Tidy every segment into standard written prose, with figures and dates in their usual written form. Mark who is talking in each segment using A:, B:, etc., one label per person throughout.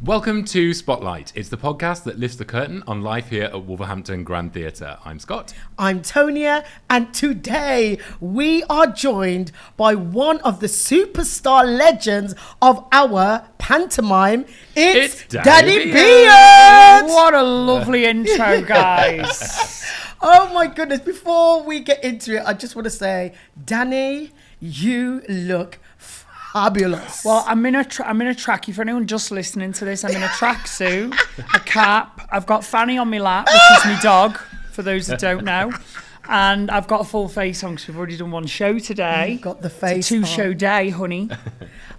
A: Welcome to SpotLight. It's the podcast that lifts the curtain on life here at Wolverhampton Grand Theatre. I'm Scott.
B: I'm Tonia, and today we are joined by one of the superstar legends of our pantomime. It's Danny Beard.
C: What a lovely intro, guys.
B: Oh my goodness. Before we get into it, I just want to say, Danny, you look fabulous.
C: Well, I'm in a trackie. For anyone just listening to this, I'm in a tracksuit, a cap. I've got Fanny on my lap, which is my dog, for those that don't know. And I've got a full face on because we've already done one show today.
B: You've got the face.
C: It's a two-show day, honey.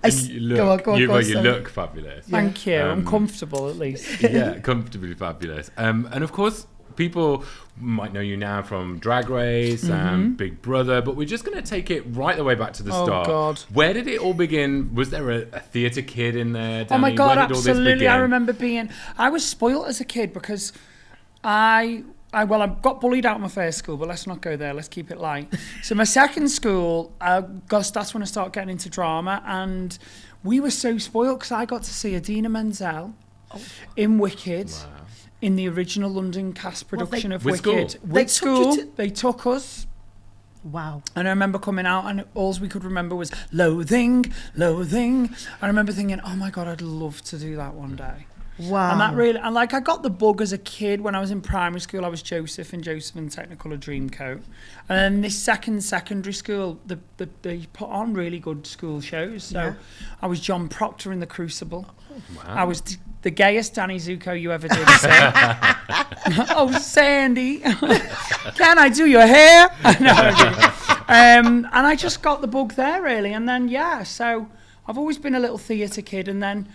A: You look fabulous.
C: Thank you. I'm comfortable, at least.
A: Yeah, comfortably fabulous. And of course, people might know you now from Drag Race and Big Brother, but we're just going to take it right the way back to the start.
C: God.
A: Where did it all begin? Was there a theatre kid in there, Danny?
C: Oh my God,
A: Where did
C: absolutely.
A: all this begin?
C: I remember I was spoilt as a kid because I got bullied out of my first school, but let's not go there. Let's keep it light. So my second school, that's when I started getting into drama, and we were so spoilt because I got to see Idina Menzel in Wicked.
A: Wow.
C: In the original London cast production of
A: With
C: Wicked.
A: school?
C: With school, they took us.
B: Wow.
C: And I remember coming out and all we could remember was loathing. And I remember thinking, oh my God, I'd love to do that one day.
B: Wow.
C: And I got the bug as a kid. When I was in primary school, I was Joseph in Technicolor Dreamcoat. And then this secondary school, they put on really good school shows. So I was John Proctor in The Crucible.
A: Wow.
C: I was the gayest Danny Zuko you ever did, sir. Oh, Sandy, can I do your hair? And I just got the bug there, really. And then, so I've always been a little theatre kid. And then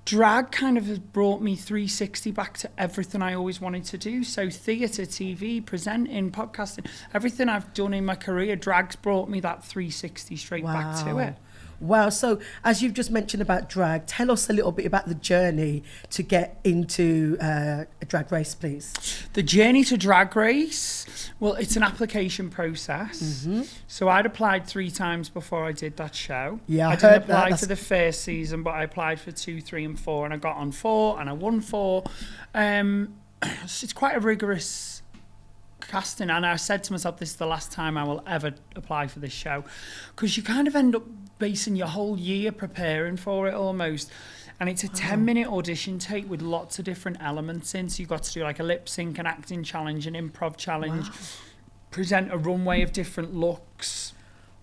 C: drag kind of has brought me 360 back to everything I always wanted to do. So theatre, TV, presenting, podcasting, everything I've done in my career, drag's brought me that 360 straight back to it.
B: Wow. So as you've just mentioned about drag, tell us a little bit about the journey to get into a Drag Race, please.
C: The journey to Drag Race, well, it's an application process. So I'd applied 3 times before I did that show.
B: Yeah,
C: I didn't apply for the first season, but I applied for 2, 3 and 4, and I got on 4 and I won 4. It's quite a rigorous casting, and I said to myself, this is the last time I will ever apply for this show, because you kind of end up basing your whole year preparing for it almost. And it's a 10-minute audition tape with lots of different elements in. So you've got to do like a lip sync, an acting challenge, an improv challenge, present a runway of different looks.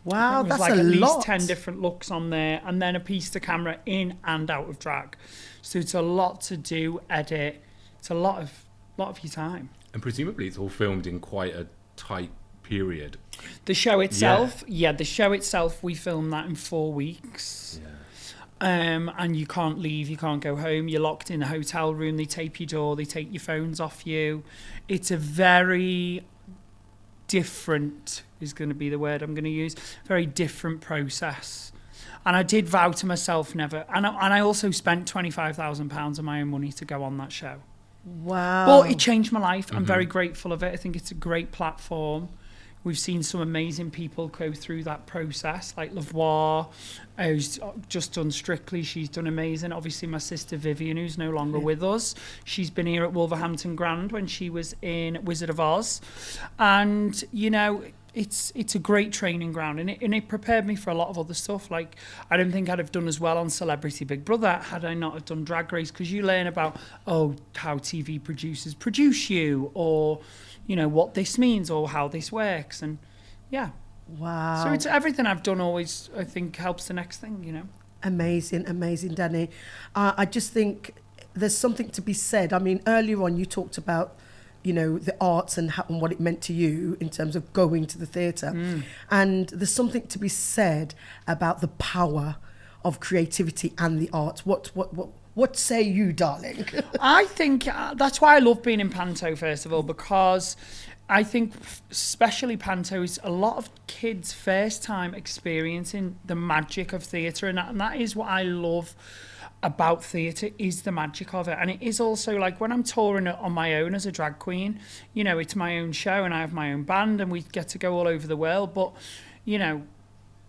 B: Wow, that's
C: like
B: a
C: at
B: lot.
C: least 10 different looks on there, and then a piece to camera in and out of drag. So it's a lot to do, edit. It's a lot of your time.
A: And presumably it's all filmed in quite a tight period.
C: The show itself, the show itself, we filmed that in 4 weeks. And you can't leave, you can't go home. You're locked in a hotel room. They tape your door. They take your phones off you. It's a very different, is going to be the word I'm going to use, very different process. And I did vow to myself never. And I also spent £25,000 of my own money to go on that show.
B: Wow.
C: But it changed my life. I'm very grateful of it. I think it's a great platform. We've seen some amazing people go through that process, like Lavoie, who's just done Strictly. She's done amazing. Obviously, my sister Vivian, who's no longer with us. She's been here at Wolverhampton Grand when she was in Wizard of Oz. And, you know, it's a great training ground, and it prepared me for a lot of other stuff. Like, I don't think I'd have done as well on Celebrity Big Brother had I not have done Drag Race, because you learn about, how TV producers produce you, or, you know, what this means or how this works. And
B: Wow.
C: So it's everything I've done always, I think, helps the next thing, you know.
B: Amazing, Danny. I just think there's something to be said. I mean, earlier on you talked about, you know, the arts and what it meant to you in terms of going to the theatre. And there's something to be said about the power of creativity and the arts. What say you, darling?
C: I think that's why I love being in panto, first of all, because I think especially panto is a lot of kids' first time experiencing the magic of theatre, and that is what I love about theatre, is the magic of it. And it is also like when I'm touring on my own as a drag queen, you know, it's my own show and I have my own band and we get to go all over the world, but, you know,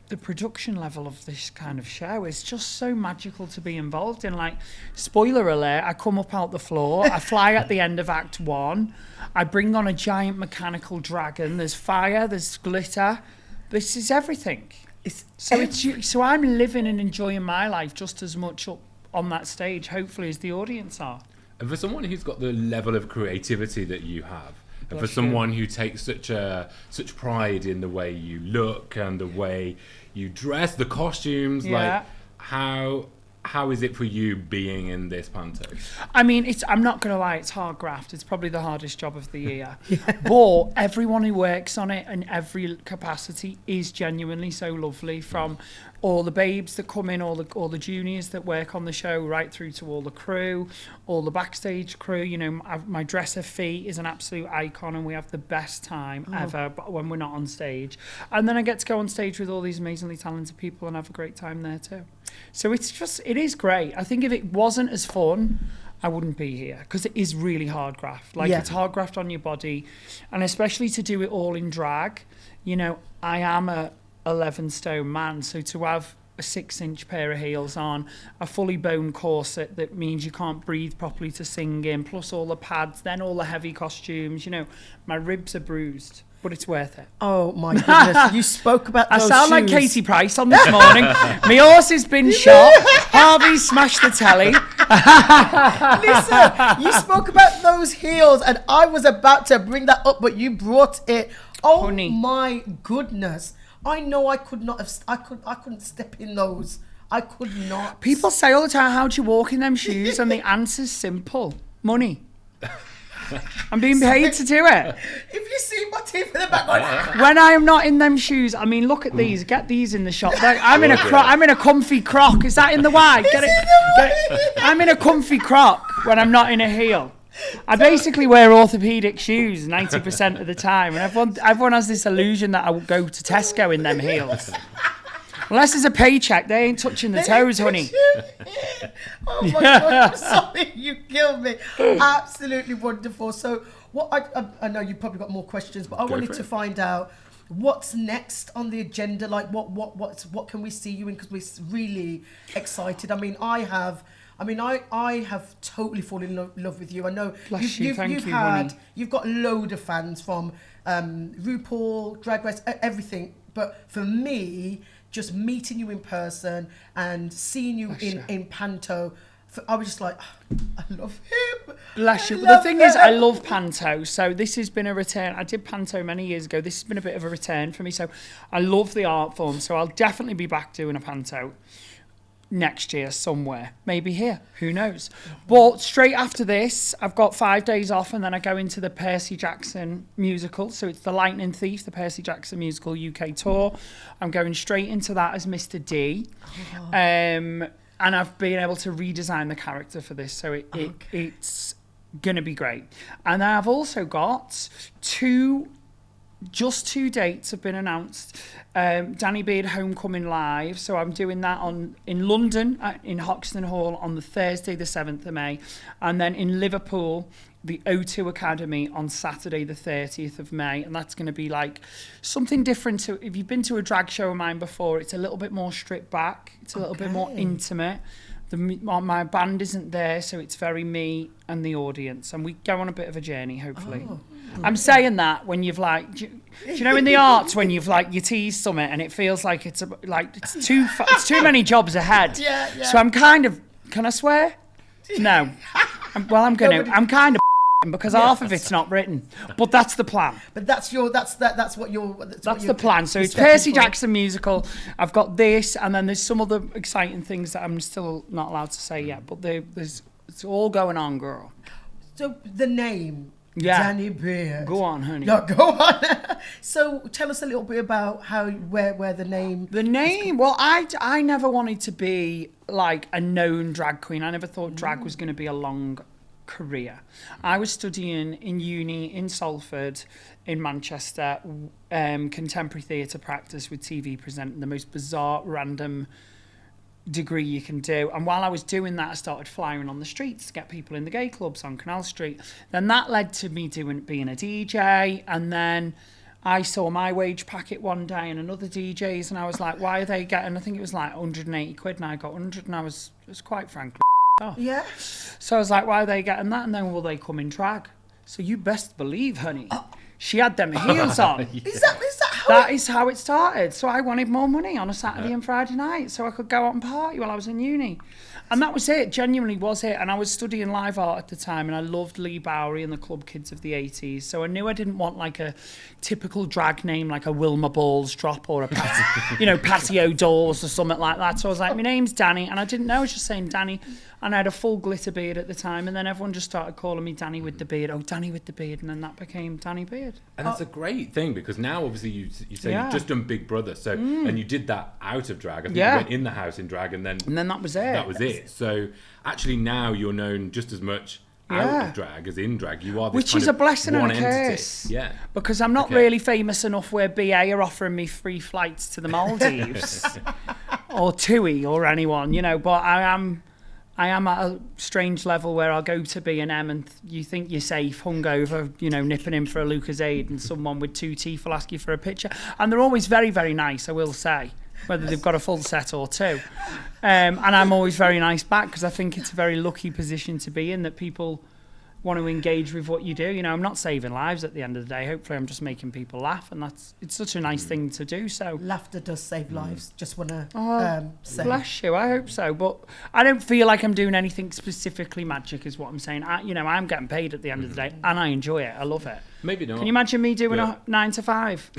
C: the production level of this kind of show is just so magical to be involved in. Like, spoiler alert, I come up out the floor, I fly at the end of Act 1, I bring on a giant mechanical dragon, there's fire, there's glitter, this is everything. So I'm living and enjoying my life just as much up on that stage, hopefully, as the audience are.
A: And for someone who's got the level of creativity that you have, and for
C: Bless
A: someone who takes such pride in the way you look and the way you dress, the costumes, like how is it for you being in this panto?
C: I mean, I'm not going to lie, it's hard graft. It's probably the hardest job of the year. But everyone who works on it in every capacity is genuinely so lovely, from all the babes that come in, all the juniors that work on the show, right through to all the crew, all the backstage crew. You know, my dresser Fee is an absolute icon, and we have the best time ever when we're not on stage. And then I get to go on stage with all these amazingly talented people and have a great time there too. So it is great. I think if it wasn't as fun, I wouldn't be here, because it is really hard graft. Like, it's hard graft on your body, and especially to do it all in drag. You know, I am a 11 stone man, so to have a 6-inch pair of heels on, a fully bone corset that means you can't breathe properly to sing in, plus all the pads, then all the heavy costumes, you know, my ribs are bruised, but it's worth it.
B: Oh my goodness, you spoke about those
C: I sound
B: shoes.
C: like Katie Price on this morning. My horse has been shot, Harvey smashed the telly.
B: Listen, you spoke about those heels, and I was about to bring that up, but you brought it. Oh,
C: Honey.
B: My goodness. I know I could not have, I couldn't step in those. I could not.
C: People say all the time, how do you walk in them shoes? And the answer's simple: money. I'm being paid to do it.
B: If you see my teeth in the back,
C: When I am not in them shoes, I mean, look at these. Get these in the shop. I'm in a comfy croc. Is that in the wide? Get it. I'm in a comfy croc when I'm not in a heel. I basically wear orthopedic shoes 90% of the time, and everyone has this illusion that I will go to Tesco in them heels. Unless there's a paycheck, they ain't touching the toes, honey.
B: Oh my God, I'm sorry, you killed me. Absolutely wonderful. So what I know you've probably got more questions, but I wanted to find out what's next on the agenda. Like what can we see you in? Because we're really excited. I mean, I have totally fallen in love with you. I know you've got a load of fans from RuPaul, Drag Race, everything. But for me, just meeting you in person and seeing you in panto, I was just like, I love him.
C: Bless you. But the thing is, I love panto. So this has been a return. I did panto many years ago. This has been a bit of a return for me. So I love the art form. So I'll definitely be back doing a panto next year somewhere, maybe here, who knows. But straight after this, I've got 5 days off, and then I go into the Percy Jackson musical. So it's the Lightning Thief, the Percy Jackson musical UK tour. I'm going straight into that as Mr. D. And I've been able to redesign the character for this, so it's gonna be great. And I've also got two dates have been announced. Danny Beard Homecoming Live, so I'm doing that in London in Hoxton Hall on the Thursday the 7th of May, and then in Liverpool the O2 Academy on Saturday the 30th of May, and that's going to be like something different to, if you've been to a drag show of mine before, it's a little bit more stripped back, it's a little bit more intimate. My band isn't there, so it's very me and the audience, and we go on a bit of a journey, hopefully. I'm saying that when you've like, do you know in the arts when you've like you tease something and it feels like it's too many jobs ahead. Yeah. So I'm kind of, can I swear? No. I'm kind of because half of it's not written, but that's the plan.
B: But that's
C: the plan. So it's Percy Jackson musical. I've got this, and then there's some other exciting things that I'm still not allowed to say yet. But it's all going on, girl.
B: So the name.
C: Yeah.
B: Danny Beard.
C: Go on, honey.
B: No, go on. So tell us a little bit about where the name.
C: The name. Well, I never wanted to be like a known drag queen. I never thought drag was going to be a long career. I was studying in uni in Salford, in Manchester, contemporary theatre practice with TV presenting, the most bizarre, random degree you can do. And while I was doing that, I started flying on the streets to get people in the gay clubs on Canal Street. Then that led to me being a DJ, and then I saw my wage packet one day and another DJ's, and I was like, why are they getting, I think it was like 180 quid, and I got 100, and I was quite frankly off.
B: Yeah.
C: So I was like, why are they getting that? And then will they come in drag? So you best believe, honey, she had them heels on.
B: Yeah. Is that how
C: That is how it started. So I wanted more money on a Saturday and Friday night so I could go out and party while I was in uni. And that was it, genuinely was it. And I was studying live art at the time, and I loved Lee Bowery and the club kids of the 80s. So I knew I didn't want like a typical drag name like a Wilma Balls drop or a Patio Doors or something like that. So I was like, my name's Danny. And I didn't know, I was just saying Danny. And I had a full glitter beard at the time, and then everyone just started calling me Danny with the beard. Oh, Danny with the beard, and then that became Danny Beard.
A: And that's a great thing, because now obviously you say you've just done Big Brother, so and you did that out of drag. I think you went in the house in drag, and then
C: that was it.
A: That was it. So actually now you're known just as much out of drag as in drag. You are this
C: which
A: kind
C: is
A: of
C: a blessing and a
A: entity.
C: curse.
A: Yeah.
C: Because I'm not really famous enough where BA are offering me free flights to the Maldives or TUI or anyone, but I am at a strange level where I'll go to B&M and you think you're safe, hungover, nipping in for a Lucozade, and someone with 2 teeth will ask you for a picture. And they're always very, very nice, I will say, whether they've got a full set or 2. And I'm always very nice back, because I think it's a very lucky position to be in, that people want to engage with what you do. I'm not saving lives at the end of the day. Hopefully I'm just making people laugh, and it's such a nice thing to do. So
B: laughter does save lives. Just want to say.
C: Bless you. I hope so, but I don't feel like I'm doing anything specifically magic, is what I'm saying. I'm getting paid at the end of the day, and I enjoy it. I love it.
A: Maybe not.
C: Can you imagine me doing a 9 to 5?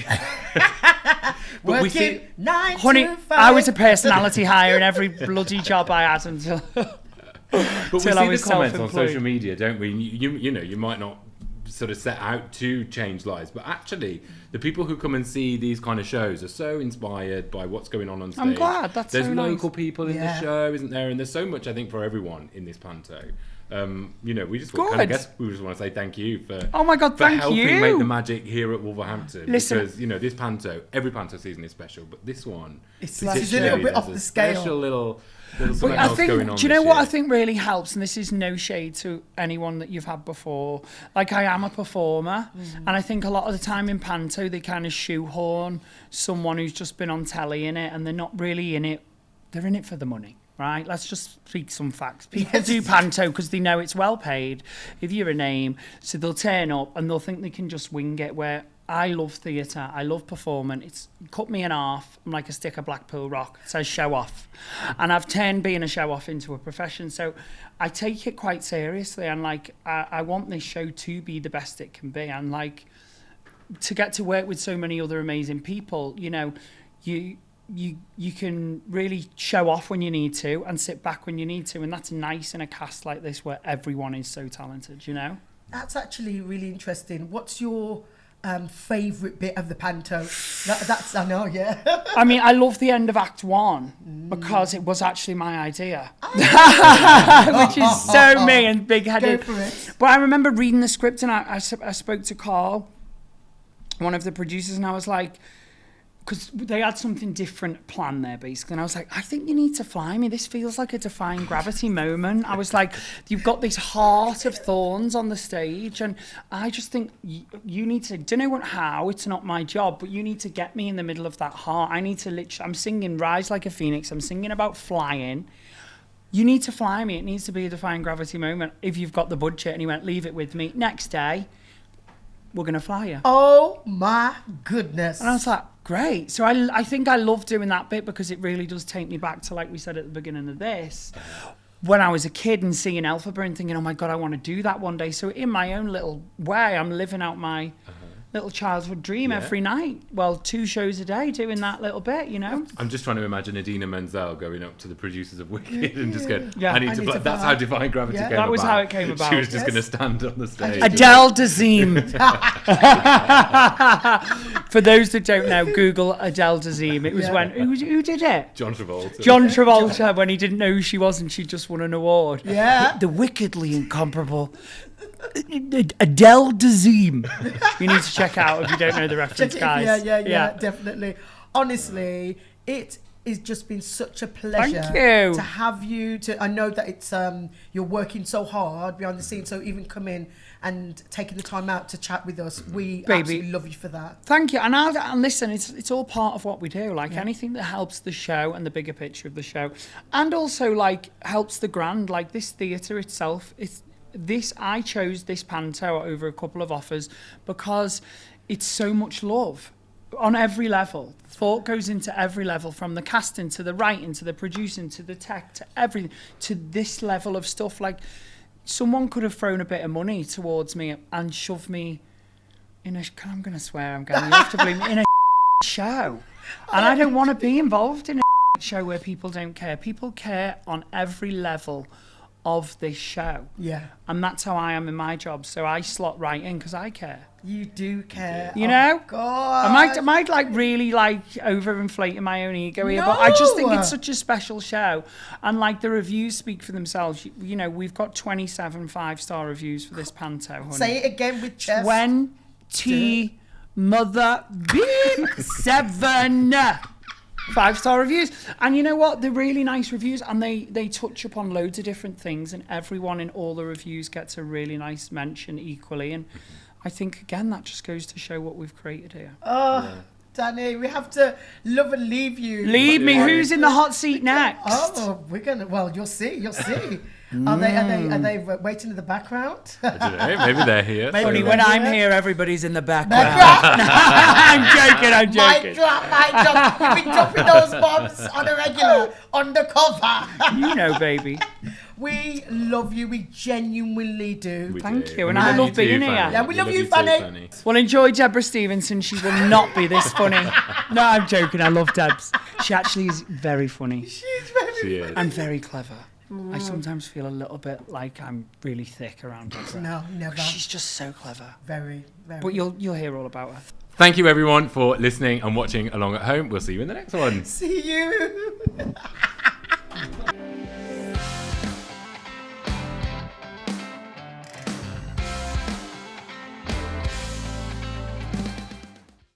B: But Working 9
C: honey,
B: to 5.
C: I was a personality hire in every bloody job I had until.
A: But we see the comments on social media, don't we? You might not sort of set out to change lives, but actually the people who come and see these kind of shows are so inspired by what's going on stage.
C: I'm glad. There's
A: so local
C: nice.
A: People in the show, isn't there? And there's so much, I think, for everyone in this panto. We just want to say thank you for helping make the magic here at Wolverhampton.
C: Listen,
A: because this panto, every panto season is special, but this one
B: it's a little bit off the scale.
A: Special little
C: but I think, do you know what I think really helps? And this is no shade to anyone that you've had before. Like, I am a performer, and I think a lot of the time in panto they kind of shoehorn someone who's just been on telly in it, and they're not really in it. They're in it for the money. Right, let's just speak some facts. People do panto because they know it's well paid. If you're a name, so they'll turn up and they'll think they can just wing it. Where I love theatre, I love performing. It's cut me in half. I'm like a stick of Blackpool Rock. It says show off, and I've turned being a show off into a profession. So I take it quite seriously, and like I want this show to be the best it can be, and like to get to work with so many other amazing people. You can really show off when you need to and sit back when you need to, and that's nice in a cast like this where everyone is so talented.
B: That's actually really interesting. What's your favourite bit of the panto? That's I know, yeah.
C: I mean, I love the end of Act 1 because it was actually my idea, which is so me and big-headed.
B: Go for it.
C: But I remember reading the script, and I spoke to Carl, one of the producers, and I was like, because they had something different planned there, basically. And I was like, I think you need to fly me. This feels like a defying gravity moment. I was like, you've got this heart of thorns on the stage. And I just think you need to, don't know how, it's not my job, but you need to get me in the middle of that heart. I need to literally, I'm singing Rise Like a Phoenix. I'm singing about flying. You need to fly me. It needs to be a defying gravity moment if you've got the budget. And he went, leave it with me. Next day, we're going to fly you.
B: Oh, my goodness.
C: And I was like, great. So I think I love doing that bit because it really does take me back to, like we said at the beginning of this, when I was a kid and seeing Elphaba and thinking, oh my God, I want to do that one day. So in my own little way, I'm living out my little childhood dream every night. Well, 2 shows a day doing that little bit,
A: I'm just trying to imagine Idina Menzel going up to the producers of Wicked and just going, I need to that's how Defying Gravity came about.
C: That was how it came about.
A: She was just going to stand on the stage.
C: Adele Dazeem. For those that don't know, Google Adele Dazeem. It was when, who did it?
A: John Travolta.
C: John Travolta, when he didn't know who she was and she just won an award.
B: Yeah.
C: The wickedly incomparable Adele Dazeem. You need to check out if you don't know the reference, guys.
B: Yeah, definitely. Honestly, it has just been such a pleasure
C: Thank you.
B: to have you. I know that it's you're working so hard behind the scenes, so even come in and taking the time out to chat with us. We
C: Baby,
B: absolutely love you for that.
C: Thank you. And listen, it's all part of what we do. Like anything that helps the show and the bigger picture of the show, and also like helps the brand. Like this theatre itself, I chose this panto over a couple of offers because it's so much love on every level. Thought goes into every level, from the casting to the writing to the producing to the tech to everything, to this level of stuff. Like someone could have thrown a bit of money towards me and shoved me in I'm going to swear, you have to believe me, in a show. And I don't want to be involved in a show where people don't care. People care on every level of this show.
B: Yeah.
C: And that's how I am in my job. So I slot right in because I care.
B: You do care.
C: You know?
B: God.
C: I might like really like overinflating my own ego here, but I just think it's such a special show. And like the reviews speak for themselves. You know, we've got 27 5-star reviews for this panto, honey.
B: Say it again with chest.
C: 20 mother beep 7 5-star reviews. And you know what? They're really nice reviews, and they touch upon loads of different things, and everyone in all the reviews gets a really nice mention equally. And I think, again, that just goes to show what we've created here.
B: Danny, we have to love and leave you.
C: Leave me. Who's in the hot seat next?
B: We're gonna. Well, you'll see. Are they waiting in the background?
A: I don't know. Maybe they're here.
C: Maybe when I'm here, everybody's in the background. I'm joking.
B: Mic drop. You've been dropping those bombs on a regular, undercover.
C: You know, baby.
B: We love you. We genuinely do.
C: Thank you. And I love being here.
B: Yeah, we love you, Fanny.
C: Well, enjoy Deborah Stevenson. She will not be this funny. No, I'm joking. I love Debs. She actually is very funny.
B: She's very funny.
C: And very clever. I sometimes feel a little bit like I'm really thick around Deborah.
B: No, never.
C: She's just so clever.
B: Very, very.
C: But you'll hear all about her.
A: Thank you, everyone, for listening and watching along at home. We'll see you in the next one.
B: See you.